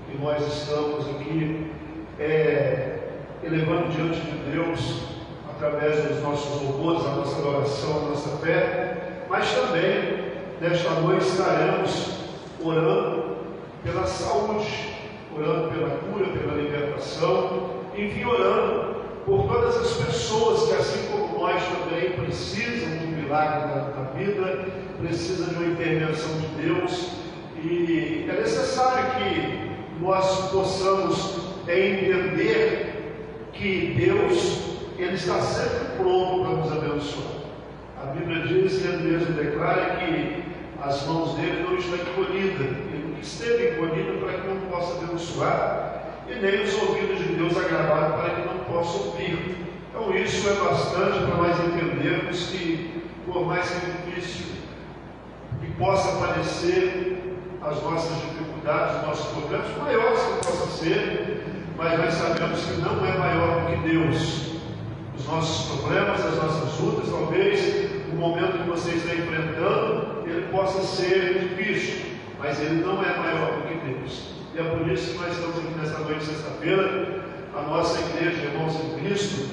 que nós estamos aqui elevando diante de Deus, através dos nossos louvores, a nossa adoração, a nossa fé, mas também, nesta noite, estaremos orando pela saúde, orando pela cura, pela libertação, enfim, orando por todas as pessoas que, assim como nós, também precisam de um milagre na vida, precisam de uma intervenção de Deus, e é necessário que nós possamos entender que Deus, Ele está sempre pronto para nos abençoar. A Bíblia diz, e Ele mesmo declara, que as mãos dele não estão encolhidas, Ele não esteve encolhido para que não possa abençoar, e nem os ouvidos de Deus agravados para que não possa ouvir. Então isso é bastante para nós entendermos que, por mais que difícil que possa parecer as nossas dificuldades, os nossos problemas, maiores que possa ser, mas nós sabemos que não é maior do que Deus. Os nossos problemas, as nossas lutas, talvez o momento que você está enfrentando, ele possa ser difícil, mas ele não é maior do que Deus. E é por isso que nós estamos aqui nesta noite, sexta-feira, a nossa igreja, irmãos em Cristo,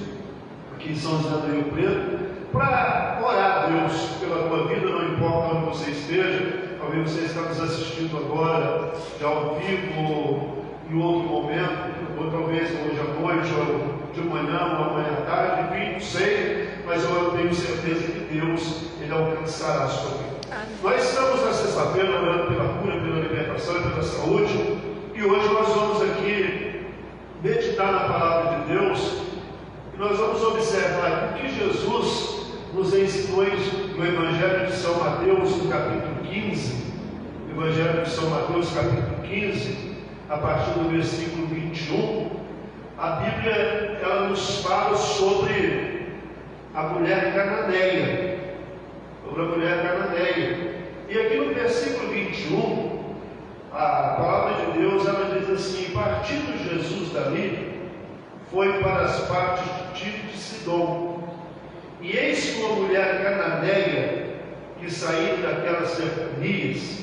aqui em São José do Rio Preto, para orar a Deus pela tua vida, não importa onde você esteja. Talvez você está nos assistindo agora, já ao vivo, ou em outro momento, ou talvez hoje à noite, ou de manhã, ou amanhã à tarde, enfim, não sei, mas eu tenho certeza que Deus, Ele alcançará a sua vida. Nós estamos na sexta-feira orando pela cura, pela libertação e pela saúde, e hoje nós vamos aqui meditar na palavra de Deus, e nós vamos observar o que Jesus nos ensinou no Evangelho de São Mateus, no capítulo 15, Evangelho de São Mateus, capítulo 15, a partir do versículo 21, a Bíblia ela nos fala sobre a mulher cananeia, e aqui no versículo 21, a palavra de Deus ela diz assim: partindo Jesus dali, foi para as partes de Tiro e de Sidom, e eis que uma mulher cananeia, que saía daquelas cercanias,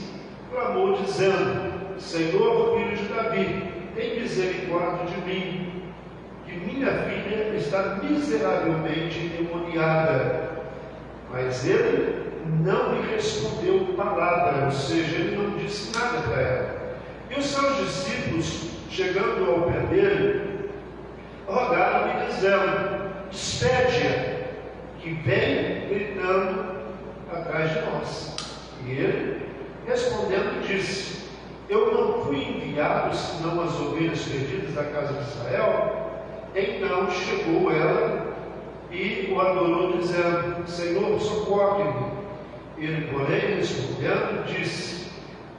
clamou dizendo: Senhor, filho de Davi, tem misericórdia de mim, que minha filha está miseravelmente endemoniada. Mas ele não lhe respondeu palavra, ou seja, ele não disse nada para ela. E os seus discípulos, chegando ao pé dele, rogaram-lhe dizendo: despede-a, que vem gritando atrás de nós. E ele, respondendo, disse: eu não fui enviado senão as ovelhas perdidas da casa de Israel. Então chegou ela e o adorou, dizendo: Senhor, socorre-me. Ele, porém, respondendo, disse: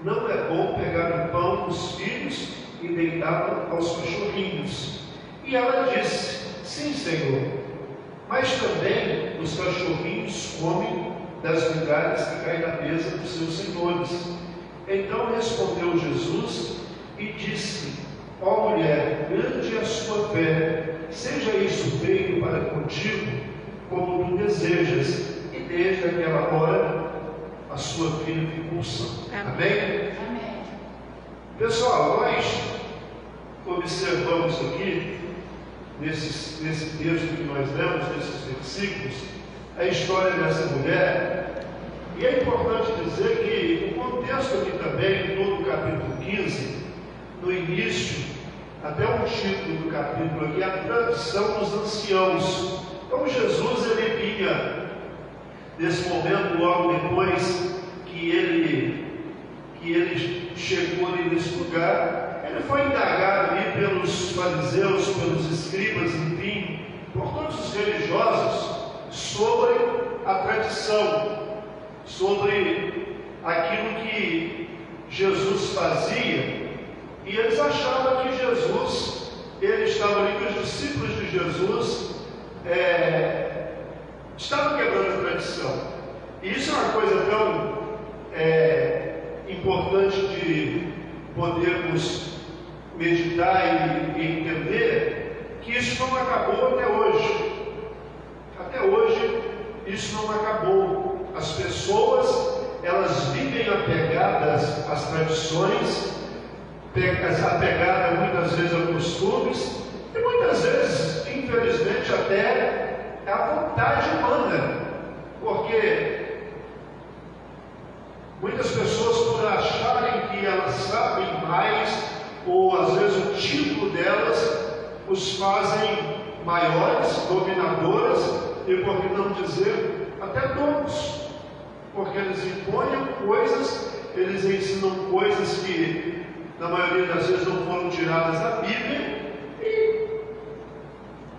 não é bom pegar o pão dos filhos e deitá-lo aos cachorrinhos. E ela disse: sim, Senhor, mas também os cachorrinhos comem das migalhas que caem na mesa dos seus senhores. Então respondeu Jesus e disse: ó mulher, grande é a sua fé, seja isso feito para contigo como tu desejas. E desde aquela hora a sua filha ficou sã. Amém? Amém. Pessoal, nós observamos aqui nesse texto que nós lemos, nesses versículos, a história dessa mulher. E é importante dizer que o contexto aqui também, em todo o capítulo 15, no início, até o título do capítulo aqui, a tradição dos anciãos. Então Jesus, ele vinha, nesse momento, logo depois que ele chegou ali nesse lugar, ele foi indagado ali pelos fariseus, pelos escribas, enfim, por todos os religiosos, sobre a tradição, sobre aquilo que Jesus fazia, e eles achavam que Jesus, ele estava ali, que os discípulos de Jesus estavam quebrando a tradição. E isso é uma coisa tão importante de podermos meditar e entender, que isso não acabou até hoje. Até hoje isso não acabou. As pessoas, elas vivem apegadas às tradições, apegada muitas vezes a costumes, e muitas vezes, infelizmente, até a vontade humana, porque muitas pessoas, por acharem que elas sabem mais, ou às vezes o título delas os fazem maiores, dominadoras, e por que não dizer até donos, porque eles impõem coisas, eles ensinam coisas que na maioria das vezes não foram tiradas da Bíblia, e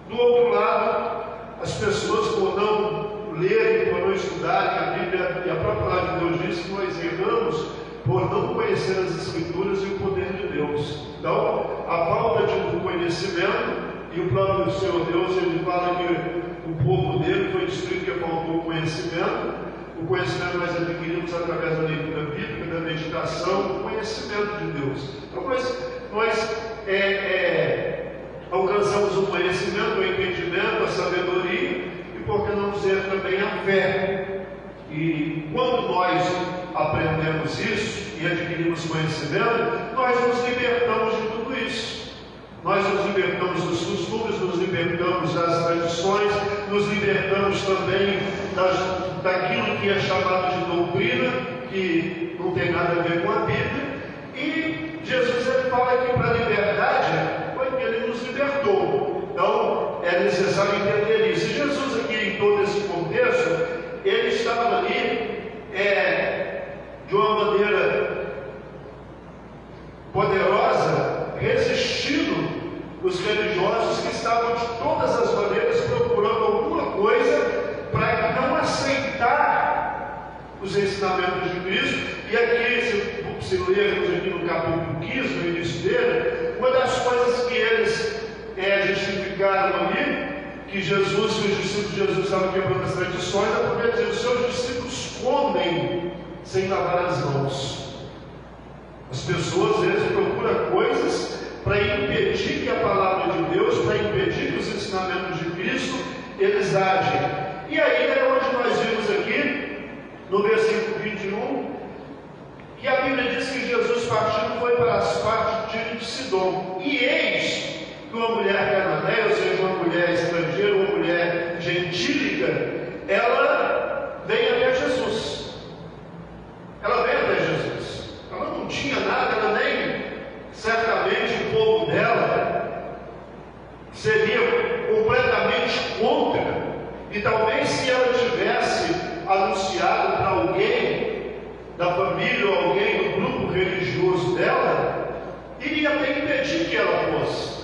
do outro lado, as pessoas, por não lerem, por não estudarem a Bíblia, e a própria palavra de Deus diz que nós erramos por não conhecer as Escrituras e o poder de Deus. Então, a falta de conhecimento, e o próprio Senhor Deus, ele fala que o povo dele foi destruído porque faltou conhecimento. O conhecimento nós adquirimos através da leitura bíblica, da meditação, do conhecimento de Deus. Então, nós alcançamos o conhecimento, o entendimento, a sabedoria, e por que não dizer também a fé? E quando nós aprendemos isso e adquirimos conhecimento, nós nos libertamos de tudo isso. Nós nos libertamos dos costumes, nos libertamos das tradições, nos libertamos também daquilo que é chamado de doutrina, que não tem nada a ver com a Bíblia. E Jesus ele fala que para a liberdade foi que ele nos libertou. Então é necessário entender isso. E Jesus aqui, em todo esse contexto, ele estava ali de uma maneira poderosa, resistindo os religiosos que estavam de todas as maneiras procurando alguma coisa para não aceitar os ensinamentos de Cristo. E aqui, se lermos aqui no capítulo 15, no início dele, uma das coisas que eles justificaram ali, que Jesus, que os discípulos de Jesus estavam quebrando as tradições, é porque dizer, os seus discípulos comem sem lavar as mãos. As pessoas, às vezes, procuram coisas para impedir que a palavra de Deus, para impedir que os ensinamentos de Cristo, eles agem. E aí é onde nós vimos aqui, no versículo 21, que a Bíblia diz que Jesus partindo foi para as partes de Tiro e de Sidom. E eis que uma mulher cananeia, ou seja, uma mulher estrangeira, uma mulher gentílica, ela vem até Jesus. Ela veio até Jesus. Ela não tinha nada, ela nem, certamente, o povo dela seria completamente contra. E talvez se ela tivesse anunciado para alguém da família ou alguém do grupo religioso dela, iria até impedir que ela fosse.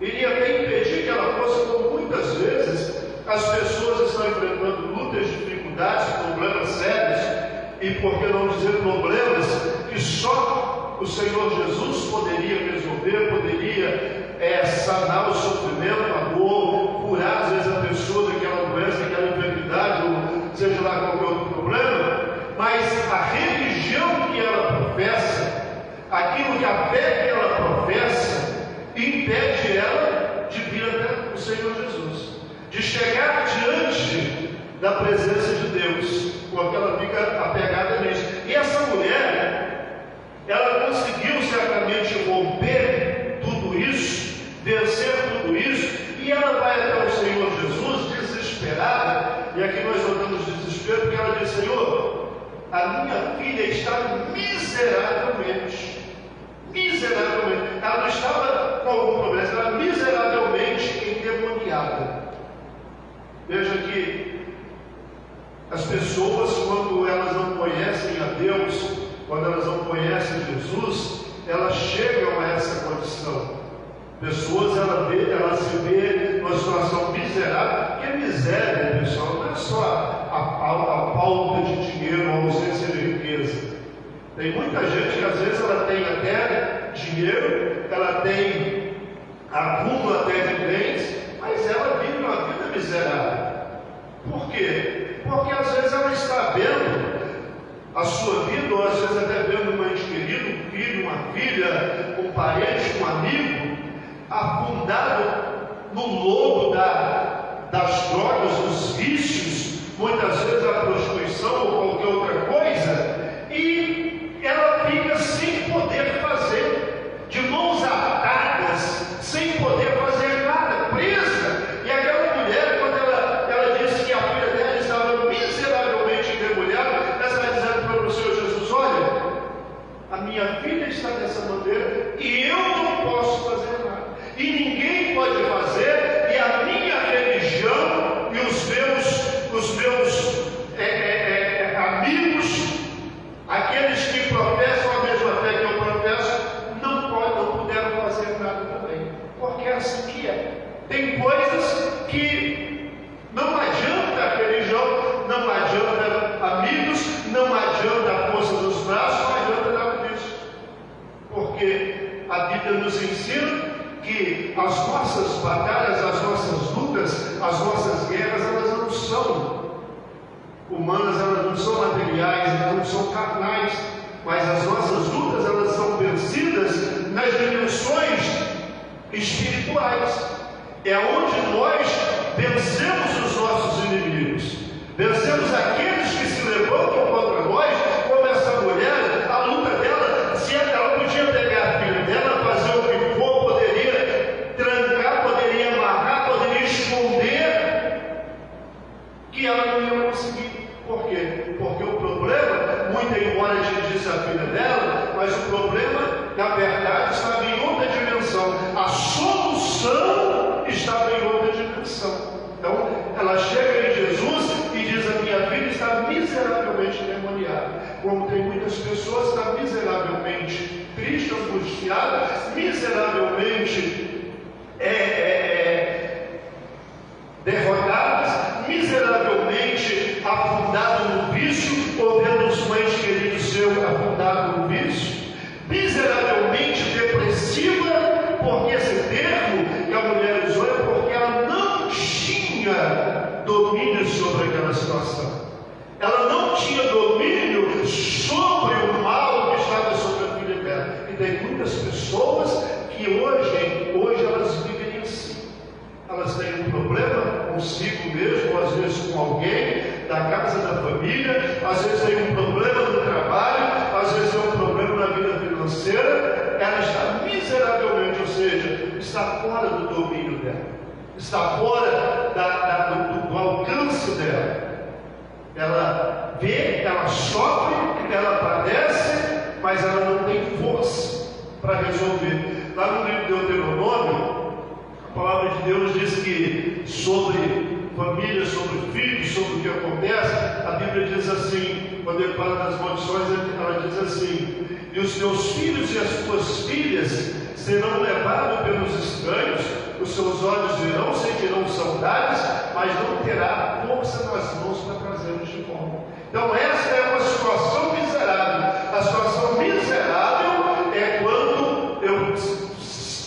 Iria até impedir que ela fosse, como muitas vezes as pessoas estão enfrentando lutas, dificuldades, problemas sérios, e por que não dizer problemas que só o Senhor Jesus poderia resolver, poderia sanar o sofrimento, a dor, curar às vezes a pessoa daquela doença, daquela enfermidade, ou seja lá qualquer outro problema. Mas a religião que ela professa, aquilo que a fé que ela professa, impede ela de vir até o Senhor Jesus, de chegar diante da presença de Deus, porque ela fica apegada nisso. E essa mulher, ela conseguiu certamente romper tudo isso, vencer tudo isso, e ela vai até o Senhor Jesus desesperada. E aqui nós notamos desespero, porque ela diz: Senhor, a minha filha está miseravelmente. Ela não estava com algum problema, ela estava miseravelmente endemoniada. Veja que as pessoas, quando elas não conhecem a Deus, quando elas não conhecem Jesus, elas chegam a essa condição. Pessoas, ela se vê numa situação miserável, porque miséria, pessoal, não é só a falta de dinheiro, a ausência de riqueza. Tem muita gente que às vezes ela tem até dinheiro, ela tem acúmulo até de bens, mas ela vive uma vida miserável. Por quê? Porque às vezes ela está vendo a sua vida, ou às vezes até vendo um ente querido, um filho, uma filha, um parente, um amigo, afundado no lodo das drogas, dos vícios, muitas vezes a prostituição ou qualquer outra coisa, e ela fica sem poder fazer minha vida está dessa maneira e eu não posso fazer nada. E ninguém pode fazer, e a minha religião e os meus amigos, aqueles que professam a mesma fé que eu professo, não puderam fazer nada também. Porque é assim que é. Tem coisas que não adianta a religião, não adianta amigos, não adianta a força dos braços, não adianta nada disso. Porque a Bíblia nos ensina que as nossas batalhas, as nossas lutas, as nossas guerras, elas não são humanas, elas não são materiais, elas não são carnais, mas as nossas lutas, elas são vencidas nas dimensões espirituais. É onde nós vencemos os nossos inimigos, vencemos aqueles que se levantam contra nós, como essa mulher. A luta dela, se ela podia pegar a filha dela, fazer o que for, poderia trancar, poderia amarrar, poderia esconder, que ela não ia conseguir. Por quê? Porque o problema, muito embora a gente disse a filha dela, mas o problema, na verdade, estava em outra dimensão. A solução estava em outra dimensão. Então, ela chega em Jesus e diz: a minha vida está miseravelmente endemoniada. Como tem muitas pessoas, está miseravelmente triste, angustiada, miseravelmente derrotadas, miseravelmente afundado no vício, ou vendo os mães queridos seus afundado no vício, miseravelmente depressiva. Porque esse termo que a mulher usou é porque ela não tinha domínio sobre aquela situação. Ela não tinha domínio sobre o mal que estava sobre a filha dela. E tem muitas pessoas que hoje elas vivem assim. Elas têm um problema consigo mesmo, ou às vezes com alguém da casa, da família, às vezes tem um problema no trabalho, às vezes tem um problema na vida financeira. Ela está miseravelmente, ou seja, está fora do domínio dela, está fora do alcance dela. Ela vê, ela sofre, ela padece, mas ela não tem força para resolver. Lá no livro de Deuteronômio, a palavra de Deus diz que sobre família, sobre filhos, sobre o que acontece, a Bíblia diz assim, quando ele fala das maldições, ela diz assim: e os teus filhos e as tuas filhas serão levados pelos estranhos, os seus olhos verão, sentirão saudades, mas não terá força nas mãos para trazê-los de volta. Então essa é uma situação miserável. A situação miserável é quando eu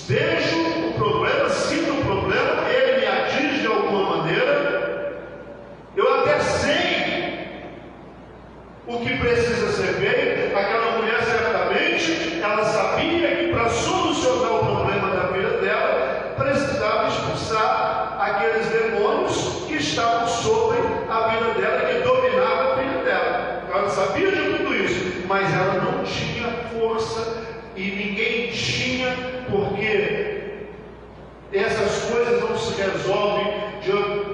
vejo o problema, sinto o problema, ele me atinge de alguma maneira, eu até sei o que precisa ser feito. Aquela mulher certamente, ela sabia que para solucionar o problema da filha dela, precisava expulsar aqueles demônios que estavam sobre a vida dela, que dominavam a filha dela. Ela sabia de tudo isso, mas ela não tinha força, e ninguém tinha, porque essas coisas não se resolvem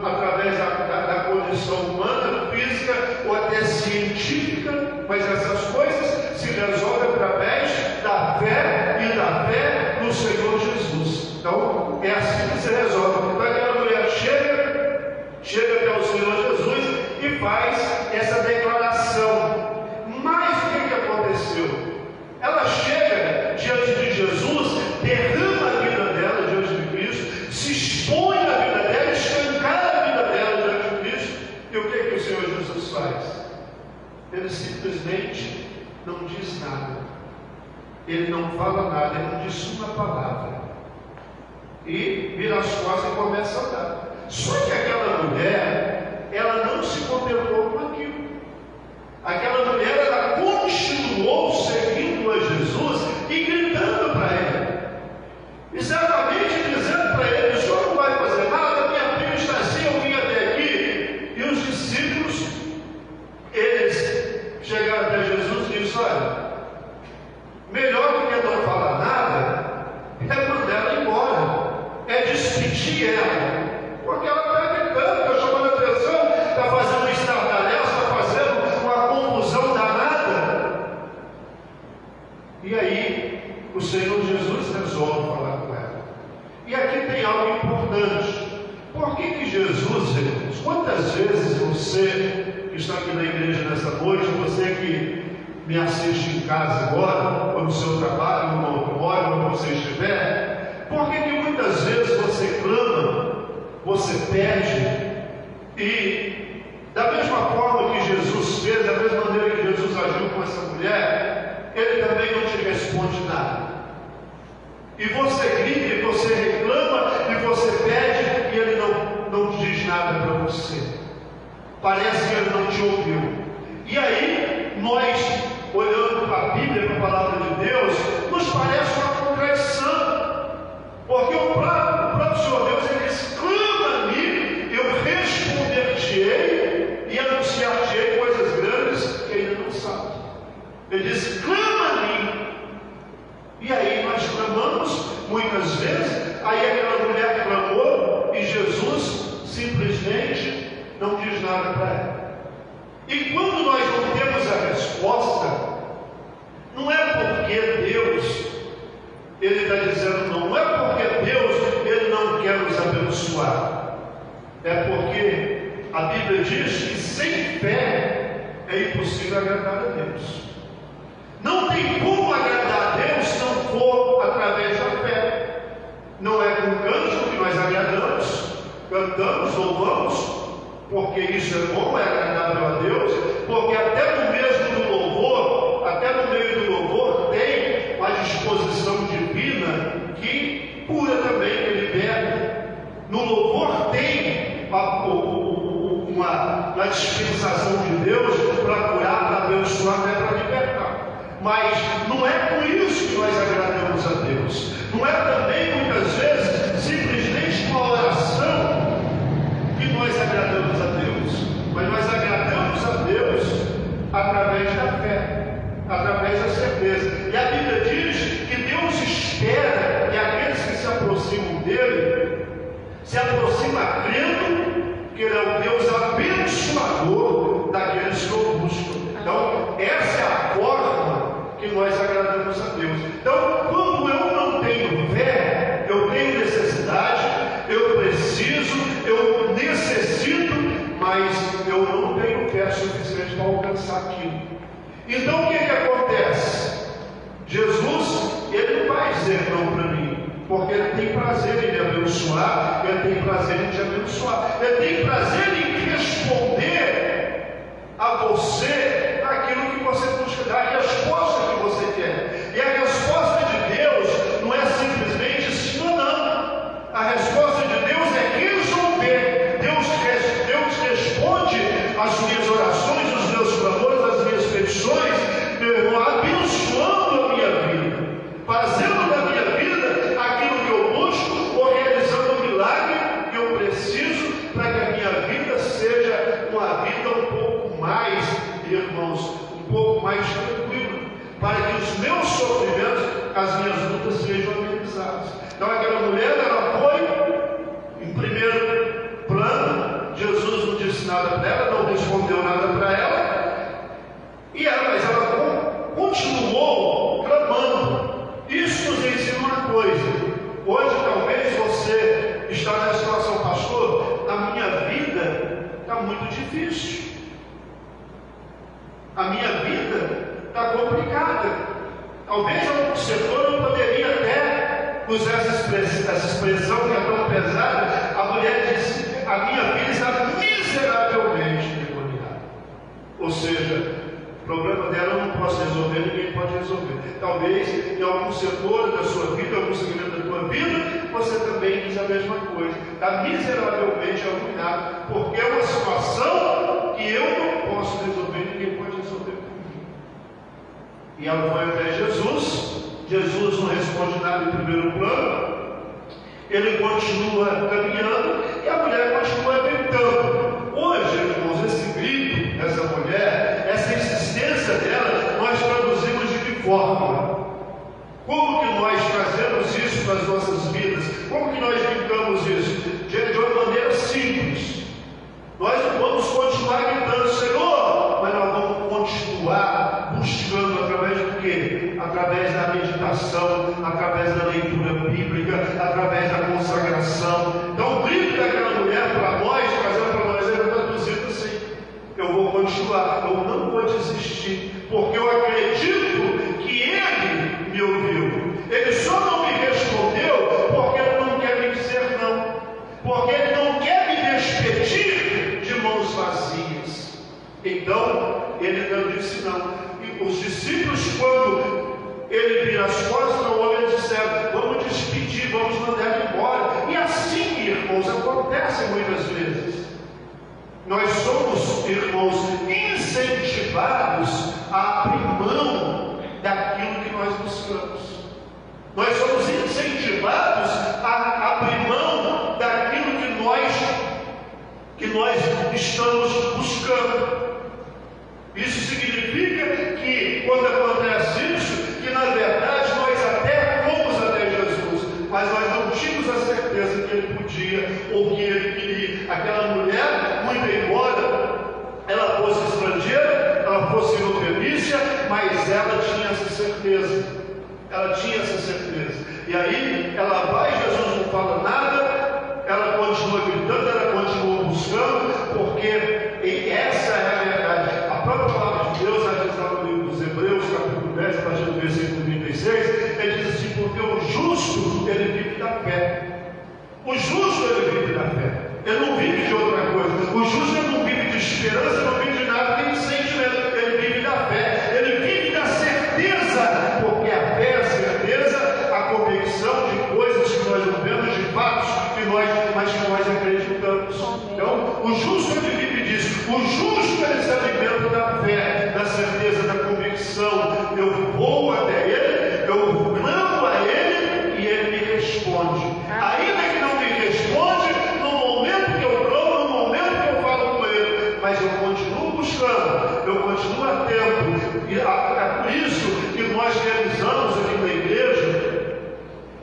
através da condição humana, física ou até científica, mas essas coisas se resolvem através da fé e da fé no Senhor Jesus. Então é assim que se resolve. Então aquela mulher chega até o Senhor Jesus e faz essa declaração. Mas o que aconteceu? Ela chega diante de Jesus, derrama a vida dela diante de Cristo, se expõe a vida dela, escancara a vida dela diante de Cristo. E o que o Senhor Jesus faz? Ele simplesmente não diz nada. Ele não fala nada, ele não diz uma palavra. E vira as costas e começa a andar. Só que aquela mulher, ela não se contentou com aquilo. Aquela mulher, ela continuou seguindo a Jesus e gritando para ele. Exatamente dizendo para ele: o senhor não vai fazer nada, minha filha está assim, eu vim até aqui. E os discípulos, eles chegaram até Jesus e disseram: olha, melhor do que não falar nada é mandar ela embora, é despedir ela, porque ela está gritando, está chamando a atenção, está fazendo um estardalhaço, está fazendo uma confusão danada. E aí, o Senhor Jesus resolve falar com ela. E aqui tem algo importante. Por que Jesus, irmãos, quantas vezes você que está aqui na igreja nessa noite, você que me assiste em casa agora, ou no seu trabalho, ou no automóvel, onde você estiver, por que muitas vezes você clama, você pede, e da mesma forma que Jesus fez, da mesma maneira que Jesus agiu com essa mulher, Ele também não te responde nada. E você grita, e você reclama, e você pede, e Ele não diz nada para você. Parece que Ele não te ouviu. E aí, nós, olhando para a Bíblia, para a palavra de Deus, nos parece uma contradição. Porque o próprio Senhor Deus, Ele diz: clama a mim, eu responder-te-ei e anunciar-te-ei coisas grandes que ainda não sabe. Ele diz: clama a mim. E aí nós clamamos, muitas vezes, aí aquela mulher clamou e Jesus simplesmente não diz nada para ela. E quando nós não temos a resposta, não é porque Deus, Ele está dizendo não é porque Deus, Ele não quer nos abençoar, é porque a Bíblia diz que sem fé é impossível agradar a Deus. Não tem como agradar a Deus se não for através da fé. Não é com canto que nós agradamos, cantamos, louvamos, porque isso é bom, é agradável a Deus, porque até no mesmo do louvor, até no meio do louvor, tem uma disposição divina que cura também, que liberta. No louvor tem uma dispensação de Deus para curar, para abençoar, até para libertar. Mas não é com isso que nós agradamos a Deus. Não é também, muitas vezes, simplesmente com a oração que nós agradamos a Deus. Mas nós agradamos a Deus através da fé, através da certeza. E a Bíblia diz que Deus espera que aqueles que se aproximam dEle se aproximam crendo que Ele é o Deus abençoador daqueles que o buscam. Então, essa é a forma que nós agradamos a Deus. Então, quando eu não tenho fé, eu tenho necessidade, eu preciso, eu necessito, mas eu não tenho fé suficiente para alcançar aquilo. Então, o que acontece? Jesus, Ele não vai dizer não para mim, porque Ele tem prazer em me abençoar, Ele tem prazer em te abençoar, Ele tem prazer em responder a você aquilo que você busca, a resposta que você quer. E a resposta de Deus não é simplesmente sim ou não. A resposta de Deus é resolver. Deus responde às minhas orações, os meus clamores, as minhas petições, abençoando a minha vida, fazendo da minha vida aquilo que eu busco, ou realizando o milagre que eu preciso para que a minha vida seja uma vida um pouco mais, irmãos, um pouco mais tranquila, para que os meus sofrimentos, as minhas lutas sejam amenizadas. Então aquela mulher, ela foi em primeiro plano, Jesus não disse nada para ela, não respondeu nada para ela, mas ela continuou clamando. Isso nos ensina uma coisa. Hoje talvez você está nessa situação: pastor, a minha vida está muito difícil, a minha vida está complicada. Talvez algum setor eu poderia até usar essa expressão que é tão pesada. A mulher disse: a minha vida está miseravelmente endemoniada. Ou seja, o problema dela eu não posso resolver, ninguém pode resolver. Talvez em algum setor da sua vida, algum segmento da tua vida, você também diz a mesma coisa. Está miseravelmente arruinado, porque é uma situação que eu não posso resolver, ninguém pode resolver por mim. E ela foi até Jesus. Jesus não responde nada em primeiro plano. Ele continua caminhando e a mulher continua gritando. Hoje, irmãos, esse grito dessa mulher, essa insistência dela, nós traduzimos de que forma? Como que nós trazemos isso para as nossas vidas? Como que nós gritamos isso? De uma maneira simples. Nós não vamos continuar gritando: Senhor, mas nós vamos continuar buscando através do quê? Através da oração, através da leitura bíblica, através da consagração. Então, o grito daquela mulher para nós, trazendo para nós, é traduzido assim: eu vou continuar, eu não vou desistir, porque eu acredito que Ele me ouviu. Ele só não me respondeu porque Ele não quer me dizer não, porque Ele não quer me despedir de mãos vazias. Então, Ele não disse não. E os discípulos, quando Ele vira as costas para o homem, eles disseram: vamos despedir, vamos mandar ele embora. E assim, irmãos, acontece muitas vezes. Nós somos, irmãos, incentivados a abrir mão daquilo que nós buscamos. Nós somos incentivados a abrir mão daquilo que nós estamos buscando. Isso significa que, quando acontece isso, que na verdade nós até fomos até Jesus, mas nós não tínhamos a certeza que Ele podia ou que Ele queria. Aquela mulher, muito embora ela fosse estrangeira, ela fosse fenícia, mas ela tinha essa certeza. Ela tinha essa certeza. E aí ela vai, Jesus não fala nada, ela continua gritando, ela continua buscando, porque essa é a verdade. A própria palavra de Deus, ela diz lá no livro dos Hebreus, capítulo 10, a partir do versículo 36, ele diz assim: porque o justo, ele vive da fé. O justo, ele vive da fé. Ele não vive de outra coisa. O justo, ele não vive de esperança, não vive de nada, nem de sentimento. Ele vive da fé. Ele vive da certeza, porque a fé é a certeza, a convicção de coisas que nós não vemos, de fatos mas que nós acreditamos. Então, o justo, ele vive disso. O justo, ele se alimenta da fé, da certeza, da convicção. Eu vou até Ele, eu clamo a Ele e Ele me responde. Ainda que não me responde no momento que eu clamo, no momento que eu falo com Ele, mas eu continuo buscando, eu continuo atento. E é por isso que nós realizamos aqui na igreja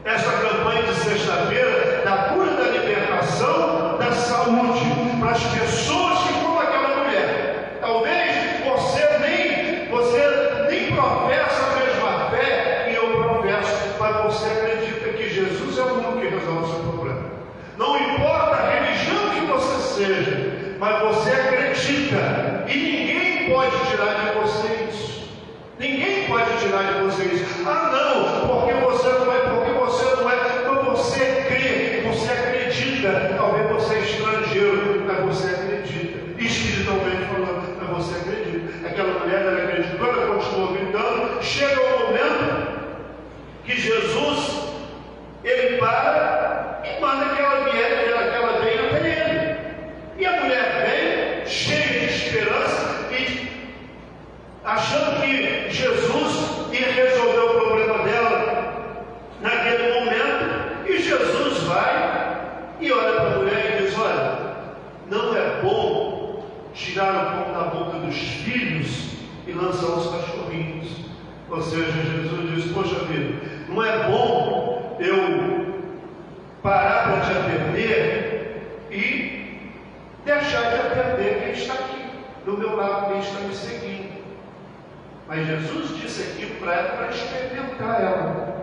essa campanha de sexta-feira da cura, da libertação, da saúde para as pessoas que, como aquela mulher, talvez você nem professa a mesma fé que eu professo, mas você acredita que Jesus é o único que resolve o seu problema. Não importa a religião que você seja, mas você acredita, e ninguém pode tirar de você isso. Ninguém pode tirar de você isso. Ah, não, porque você não é, então você crê, você acredita. Talvez você é estrangeiro, mas você acredita. Espiritualmente falando, mas você acredita. Aquela mulher, ela acreditou, ela continuou gritando. Chega o momento que Jesus, ele para e manda que ela venha até ele. E a mulher vem, cheia de esperança, e achando que Jesus ia resolver o problema dela naquele momento, e Jesus vai e olha para a mulher e diz: olha, não é bom tirar o pão da boca dos filhos e lançar os cachorrinhos. Ou seja, Jesus diz: poxa vida, não é bom eu parar para te atender e deixar de atender quem está aqui do meu lado, quem está me seguindo. Mas Jesus disse aquilo para ela, para experimentar ela,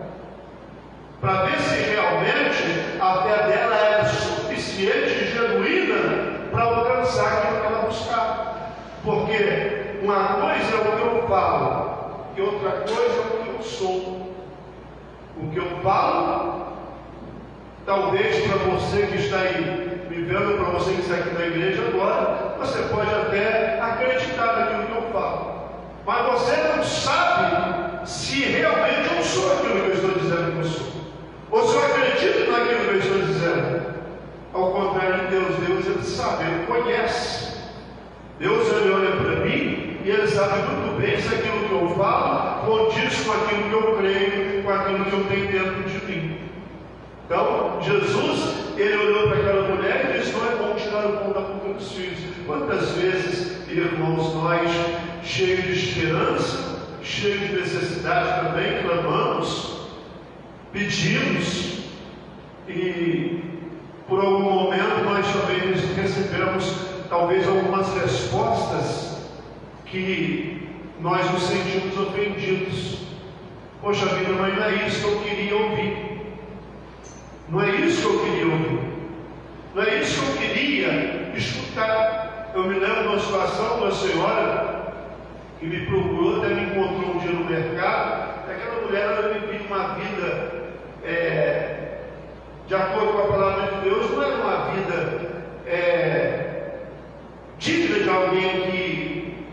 para ver se realmente a fé dela era suficiente e genuína para alcançar aquilo que ela buscava. Porque uma coisa é o que eu falo e outra coisa é o que eu sou. O que eu falo, talvez para você que está aí me vendo, para você que está aqui na igreja agora, você pode até acreditar naquilo que eu falo, mas você não sabe se realmente eu sou aquilo que eu estou dizendo que eu sou, ou se eu acredito naquilo que eu estou dizendo. Ao contrário de Deus, ele sabe, ele conhece. Deus, ele olha para mim e ele sabe muito bem se aquilo que eu falo condiz com aquilo que eu creio, com aquilo que eu tenho dentro de mim. Então, Jesus, ele olhou para aquela mulher e disse: não é bom tirar o pão da boca dos filhos. Quantas vezes, irmãos, nós, cheios de esperança, cheios de necessidade também, clamamos, pedimos, e por algum momento nós também recebemos talvez algumas respostas que nós nos sentimos ofendidos. Poxa vida, mas não é isso que eu queria ouvir. Não é isso que eu queria ouvir. Não é isso que eu queria escutar. Eu me lembro de uma situação de uma senhora que me procurou, até me encontrou um dia no mercado. Aquela mulher, ela vivia uma vida de acordo com a palavra de Deus, não era uma vida digna de alguém que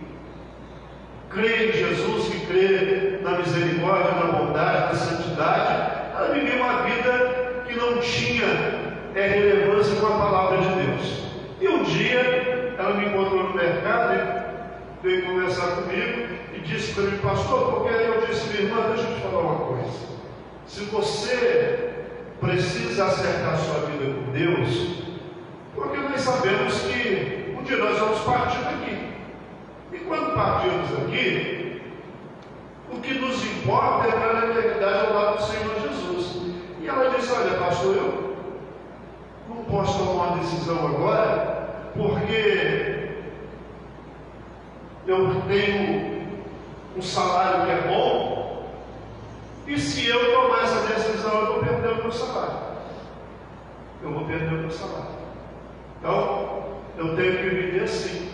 crê em Jesus, que crê na misericórdia, na bondade, na santidade. Ela vivia uma vida que não tinha relevância com a palavra de Deus. E um dia ela me encontrou no mercado e veio conversar comigo e disse para mim: pastor, porque eu disse, minha irmã, deixa eu te falar uma coisa. Se você precisa acertar sua vida com Deus, porque nós sabemos que um dia nós vamos partir daqui. E quando partirmos aqui, o que nos importa é entrar na eternidade ao lado do Senhor Jesus. E ela disse: olha, pastor, eu não posso tomar uma decisão agora, porque eu tenho um salário que é bom, e se eu tomar essa decisão, eu vou perder o meu salário. Eu vou perder o meu salário. Então, eu tenho que viver assim.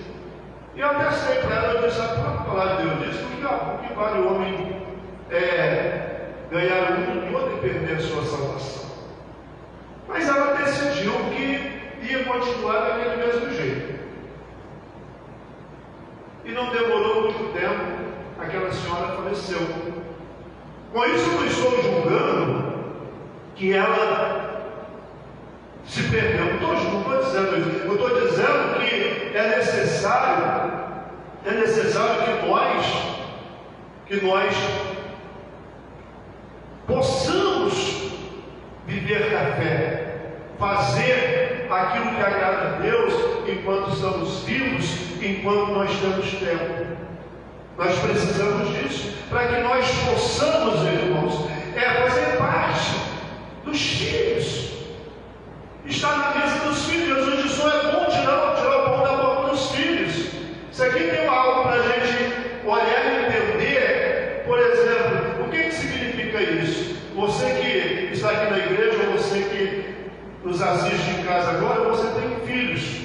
E eu até sei para ela, eu disse: a palavra de Deus diz que vale o homem ganhar o mundo todo e perder a sua salvação. Mas ela decidiu que ia continuar daquele mesmo jeito. E não demorou muito tempo, aquela senhora faleceu. Com isso, eu não estou julgando que ela se perdeu. Não estou dizendo isso. Eu estou dizendo que é necessário que nós possamos viver da fé, fazer aquilo que agrada a Deus enquanto estamos vivos, enquanto nós temos tempo. Nós precisamos disso para que nós possamos, irmãos, fazer parte dos filhos, estar na mesa dos filhos. Jesus disse: não é bom tirar o pão da boca dos filhos. Isso aqui tem algo para a gente olhar e entender. Por exemplo, o que significa isso? Você que está aqui na igreja, ou você que nos assiste em casa agora, você tem filhos.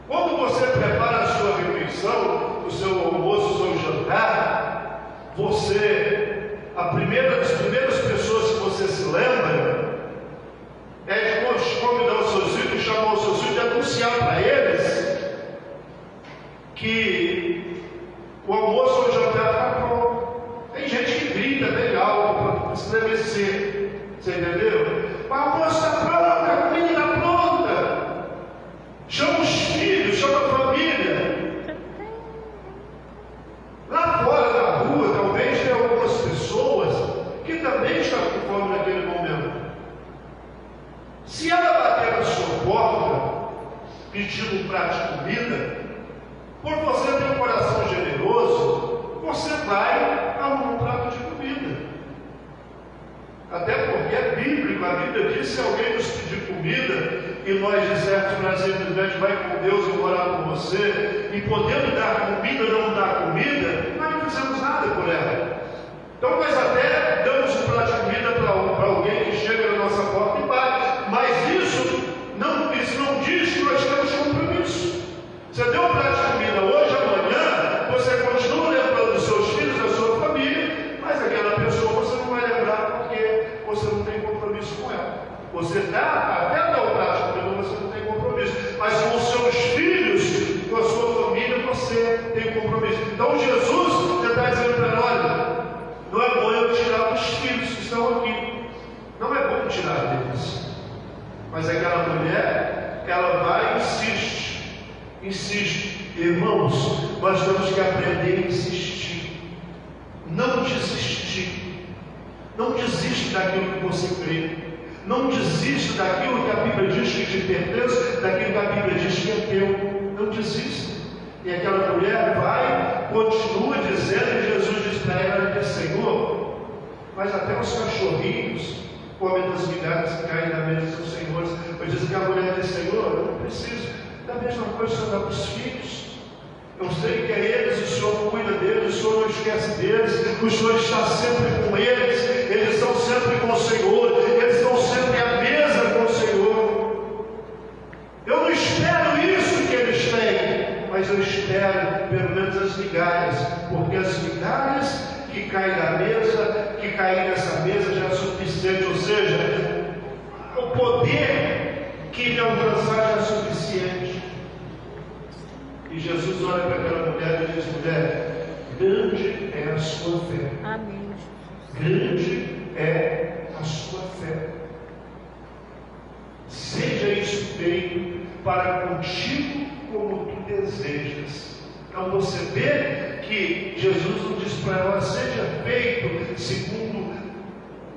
Quando você prepara a sua refeição, o seu almoço, o seu jantar, das primeiras pessoas que você se lembra é de convidar os seus filhos, chamar os seus filhos e anunciar para eles que o almoço ou o jantar está pronto. Tem gente que grita bem alto para estremecer, você entendeu? O almoço está pronto, a comida está pronta. Chama os filhos, chama a família. Lá fora da rua, talvez tenha algumas pessoas que também estão com fome naquele momento. Se ela bater na sua porta pedindo um prato de comida, por você ter um coração generoso, você vai arrumar um prato de comida. Até porque é bíblico, a Bíblia diz: se alguém nos pedir comida e nós dissermos para simplesmente vai com Deus e morar com você, e podendo dar comida ou não dar comida, nós não fizemos nada por ela. Então nós até damos um prato de comida para alguém que chega na nossa porta e bate, mas isso não diz que nós temos compromisso. Você deu um prato de comida hoje, amanhã, você continua lembrando dos seus filhos, da sua família, mas aquela pessoa você não vai lembrar porque você não tem compromisso com ela. Você até dá o prato de comida, você não tem compromisso, mas com os seus filhos, com a sua família, você tem compromisso. Então Jesus já está dizendo para ela: olha, não é bom eu tirar os filhos que estão aqui, não é bom tirar deles. Mas aquela mulher, ela vai e insiste. Irmãos, nós temos que aprender a insistir, não desistir. Não desista daquilo que você crê, não desista daquilo que a Bíblia diz que te pertence, daquilo que a Bíblia diz que é teu. Não desista. E aquela mulher continua dizendo, e Jesus diz para ela: Senhor, mas até os cachorrinhos comem das migalhas que caem na mesa dos senhores. Eu disse que a mulher diz: Senhor, eu não preciso. Da mesma coisa você dá para os filhos. Eu sei que é eles, o Senhor cuida deles, o Senhor não esquece deles, o Senhor está sempre com eles estão sempre com o Senhor, eles estão sempre à mesa com o Senhor. Eu não espero isso que eles têm, mas eu espero pelo menos as migalhas, porque as migalhas que caem da mesa, que caem nessa mesa já é suficiente, ou seja, o poder que me alcançar já é suficiente. E Jesus olha para aquela mulher e diz: mulher, grande é a sua fé. Amém. Grande é a sua fé. Seja isso feito para contigo como tu desejas. Então você vê que Jesus não diz para ela: seja feito segundo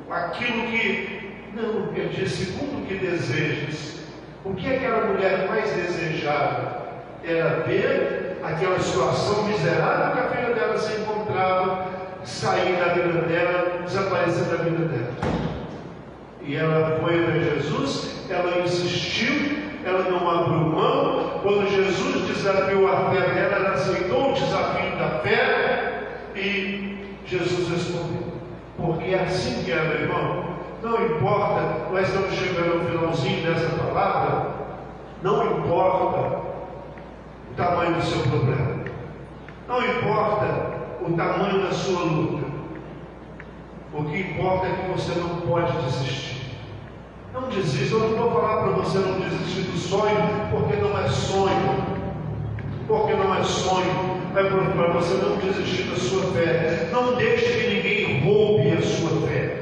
aquilo que... Não, ele diz: segundo o que desejas. O que aquela mulher mais desejava? Era ver aquela situação miserável que a filha dela se encontrava, sair da vida dela, desaparecer da vida dela. E ela foi para Jesus, ela insistiu, ela não abriu mão. Quando Jesus desafiou a fé dela, ela aceitou o desafio da fé e Jesus respondeu. Porque é assim que é, meu irmão. Não importa, nós estamos chegando no finalzinho dessa palavra, não importa o tamanho do seu problema, não importa o tamanho da sua luta, o que importa é que você não pode desistir. Não desista. Eu não vou falar para você não desistir do sonho, porque não é sonho, porque não é sonho, é para você não desistir da sua fé. Não deixe que ninguém roube a sua fé,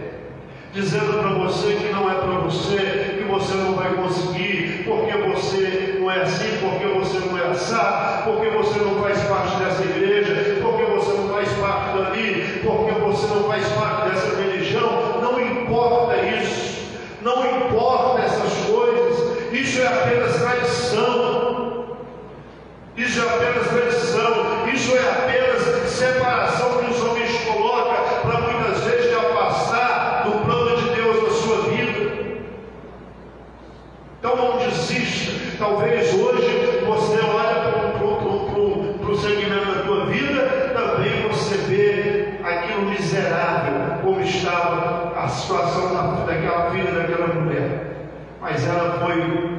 dizendo para você que não é para você, que você não vai conseguir, porque você não é assim, porque você não é assado, porque você não faz parte dessa igreja, porque você não faz parte dali, porque você não faz parte dessa religião. Não importa isso, não importa essas coisas, isso é apenas tradição, isso é apenas tradição, isso é apenas separação que os homens colocam para muitas vezes te afastar do plano de Deus na sua vida. Então não desista. Talvez hoje você olha para o segmento da tua vida, também você vê aquilo miserável, como estava a situação daquela filha daquela mulher. Mas ela foi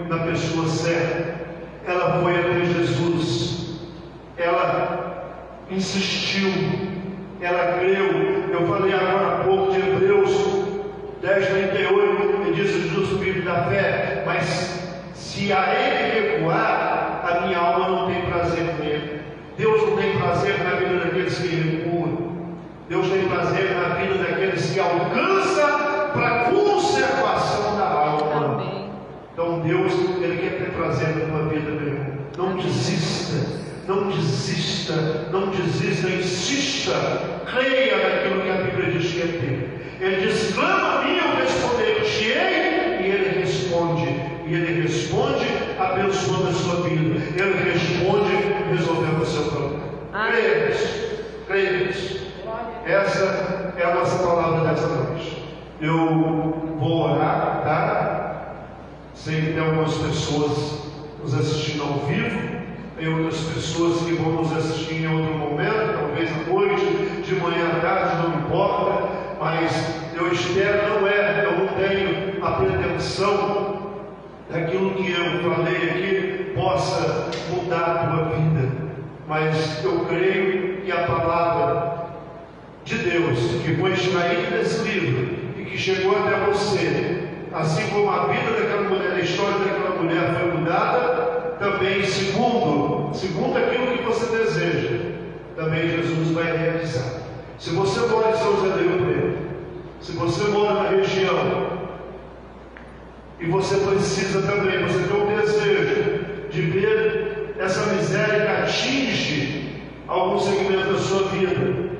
na pessoa certa, ela foi até Jesus, ela insistiu, ela creu. Eu falei agora há pouco de Hebreus 10:38, que diz: o justo vive da fé, mas se a ele recuar, a minha alma não tem prazer nele. Deus não tem prazer na vida daqueles que recuam. Deus tem prazer na vida daqueles que alcançam para a conservação da alma. Amém. Então Deus, Ele quer ter prazer na tua vida, meu irmão. Não desista, não desista, não desista, insista, creia naquilo que a Bíblia diz que é teu. Ele diz: clama a mim, eu responder-te-ei, e Ele responde. E Ele responde abençoando a sua vida. Ele responde resolvendo o seu problema. Creia nisso, creia nisso. Essa é a nossa palavra dessa noite. Eu vou orar, tá? Sei que tem algumas pessoas nos assistindo ao vivo, tem outras pessoas que vão nos assistir em outro momento, talvez à noite, de manhã à tarde, não importa, mas eu espero, eu não tenho a pretensão daquilo que eu falei aqui possa mudar a tua vida, mas eu creio que a palavra de Deus que foi extraída desse livro e que chegou até você, assim como a vida daquela mulher, a história daquela mulher foi mudada, também segundo aquilo que você deseja, também Jesus vai realizar. Se você mora em São José do Rio Preto, se você mora na região e você precisa também, você tem um desejo de ver essa miséria que atinge algum segmento da sua vida,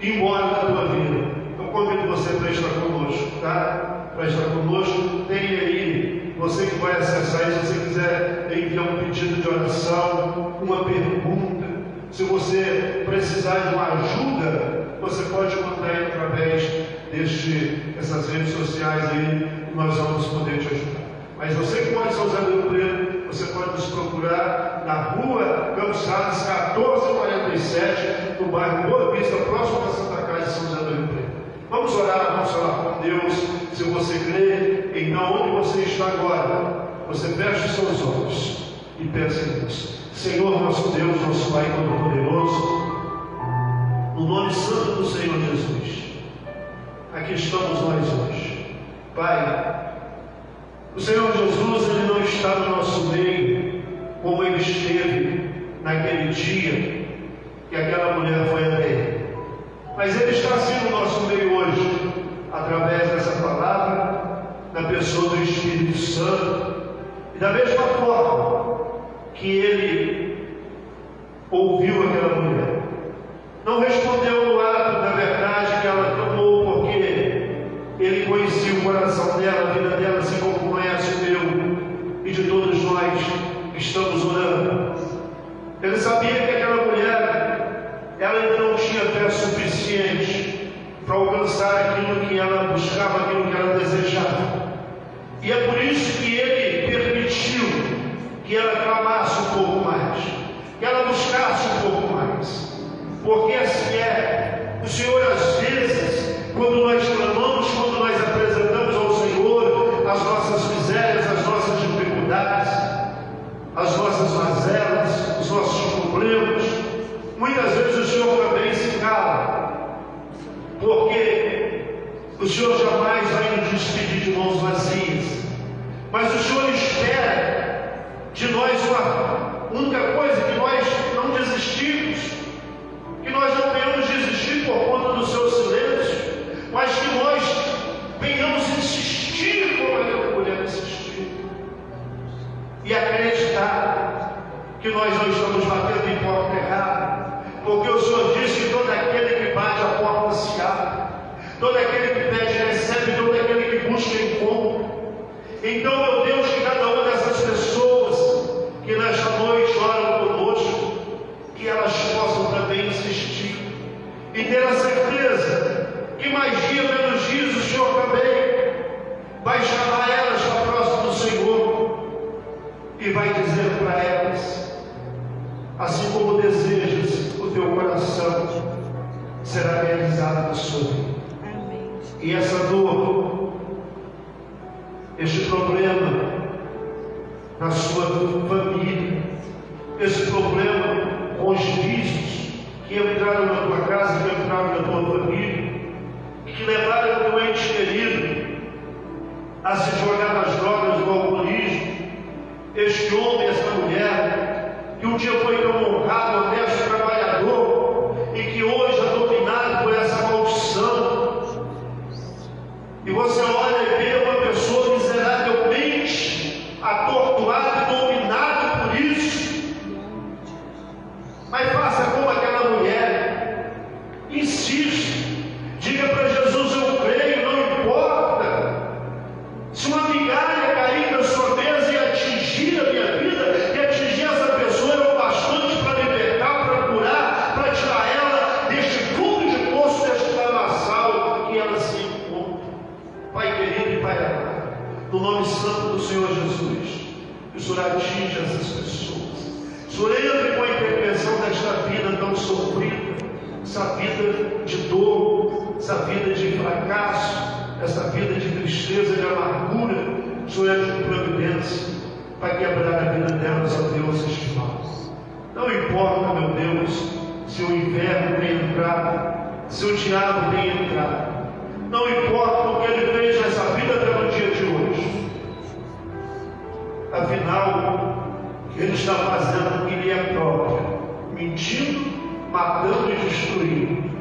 embora da tua vida, eu convido você para estar conosco, tá? Para estar conosco, tem aí, você que vai acessar isso, se você quiser enviar um pedido de oração, uma pergunta, se você precisar de uma ajuda, você pode mandar aí através dessas redes sociais aí, nós vamos poder te ajudar. Mas você que mora em São José do Rio Preto, você pode nos procurar na rua Campos Sales, 1447, no bairro Boa Vista, próximo da Santa Casa de São José do Rio Preto. Vamos falar com Deus. Se você crê, então onde você está agora, você fecha os seus olhos e peça em Deus. Senhor, nosso Deus, nosso Pai Todo-Poderoso, no nome santo do Senhor Jesus, aqui estamos nós hoje. Pai, o Senhor Jesus, Ele não está no nosso meio como Ele esteve naquele dia que aquela mulher foi até Ele. Mas Ele está assim no nosso meio hoje, através dessa palavra, da pessoa do Espírito Santo, e da mesma forma que Ele ouviu aquela mulher. Não respondeu no ato da verdade que ela tomou, porque Ele conhecia o coração dela, a vida dela, assim como conhece o meu e de todos nós que estamos orando. Ele sabia que aquela mulher, ela ainda não tinha fé suficiente para alcançar aquilo que ela buscava, aquilo que ela desejava. E é por isso que Ele permitiu que ela clamasse um pouco mais, que ela buscasse um pouco mais. Porque assim é. O Senhor, às vezes, quando nós clamamos, quando nós apresentamos ao Senhor as nossas misérias, as nossas dificuldades, as nossas mazelas, os nossos problemas, muitas vezes o Senhor também se cala, porque o Senhor jamais vai nos despedir de mãos vazias, mas o Senhor espera de nós uma única coisa: que nós não desistimos, que nós não venhamos desistir por conta do seu silêncio, mas que nós venhamos insistir como aquela mulher insistiu, e acreditar que nós não estamos batendo em porta errada, porque o Senhor disse que todo aquele que bate, a porta se abre, todo aquele que pede recebe, todo aquele que busca encontra. Então, meu Deus, que cada uma dessas pessoas que nesta noite oram conosco, que elas possam também insistir e ter a certeza que mais dia menos dias o Senhor também vai chamar elas para próximo do Senhor e vai dizer para elas: assim como desejas o teu coração, será realizado na sua vida. E essa dor, este problema na sua família, esse problema com os vícios que entraram na tua casa, que entraram na tua família, que levaram o teu ente querido a se jogar nas drogas do alcoolismo, este homem, essa mulher, que um dia foi tão honrado, honesto, trabalhador, e que hoje é dominado por essa maldição. E você olha e vê uma pessoa miseravelmente atordoada e dominada por isso. Mas faça como aquela mulher, insista, diga para Jesus: eu creio, não importa se uma migalha cair na sua mesa e atingir a minha vida, e atingir essa pessoa, é o bastante para libertar, para curar, para tirar ela deste fundo de poço, deste lamaçal que ela se encontra. Pai querido e Pai amado, no nome santo do Senhor Jesus, que o Senhor atinja essas pessoas. O Senhor entre com a intervenção desta vida tão sofrida, essa vida de dor, essa vida de fracasso, essa vida de tristeza, de amargura. O Senhor entre com providência para quebrar a vida delas, ó Deus, estimados. Não importa, meu Deus, se o inverno tem entrado, se o diabo tem entrado, não importa o que ele fez nessa vida até no dia de hoje. Afinal, ele está fazendo o que lhe é próprio, mentindo, matando e destruindo.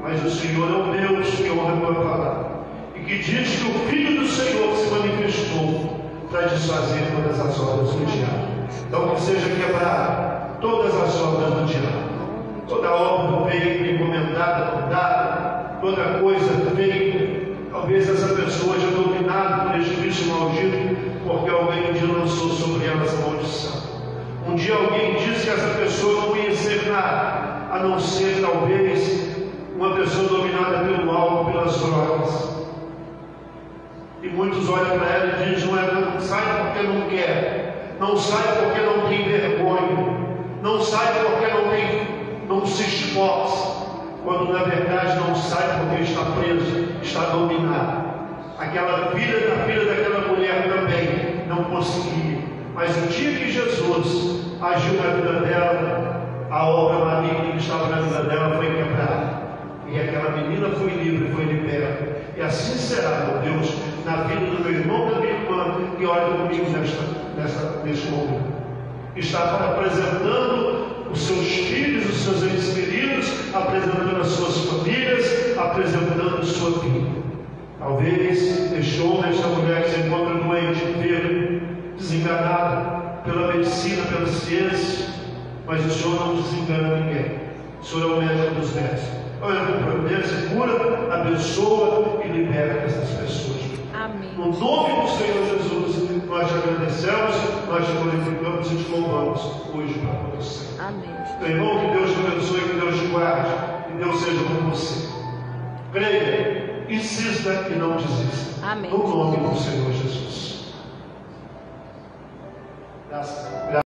Mas o Senhor é o Deus que honra a tua palavra, e que diz que o Filho do Senhor se manifestou para desfazer todas as obras do diabo. Então, que seja quebrada todas as obras do diabo, toda obra feita, encomendada, dada, toda coisa feita. Talvez essa pessoa seja dominada por este vício maldito, porque alguém um dia lançou sobre ela essa maldição. Um dia alguém disse que essa pessoa não ia ser nada, a não ser talvez uma pessoa dominada pelo álcool, pelas drogas. E muitos olham para ela e dizem: não sai porque não quer, Não sai porque não tem vergonha. Não sai porque não se esforça. Quando na verdade não sai porque está preso, está dominado. Aquela filha daquela mulher também não conseguia. Mas o dia que Jesus agiu na vida dela, a obra maligna que estava na vida dela foi quebrada. E aquela menina foi livre, foi liberta. E assim será, meu Deus, na vida do meu irmão e da minha irmã, que olha comigo neste momento. Está apresentando os seus filhos, os seus entes queridos, apresentando as suas famílias, apresentando sua vida. Talvez este homem, esta mulher que se encontra doente, enfermo, desenganado pela medicina, pela ciência, mas o Senhor não desengana ninguém. O Senhor é o médico dos médicos. Olha com providência, cura, abençoa e liberta essas pessoas. Amém. No nome do Senhor Jesus, nós te agradecemos, nós te glorificamos e te louvamos hoje para você. Amém. Meu irmão, que Deus te abençoe, que Deus te guarde, que Deus seja com você. Creia, insista e não desista. Amém. No nome do Senhor Jesus. Graças a Deus.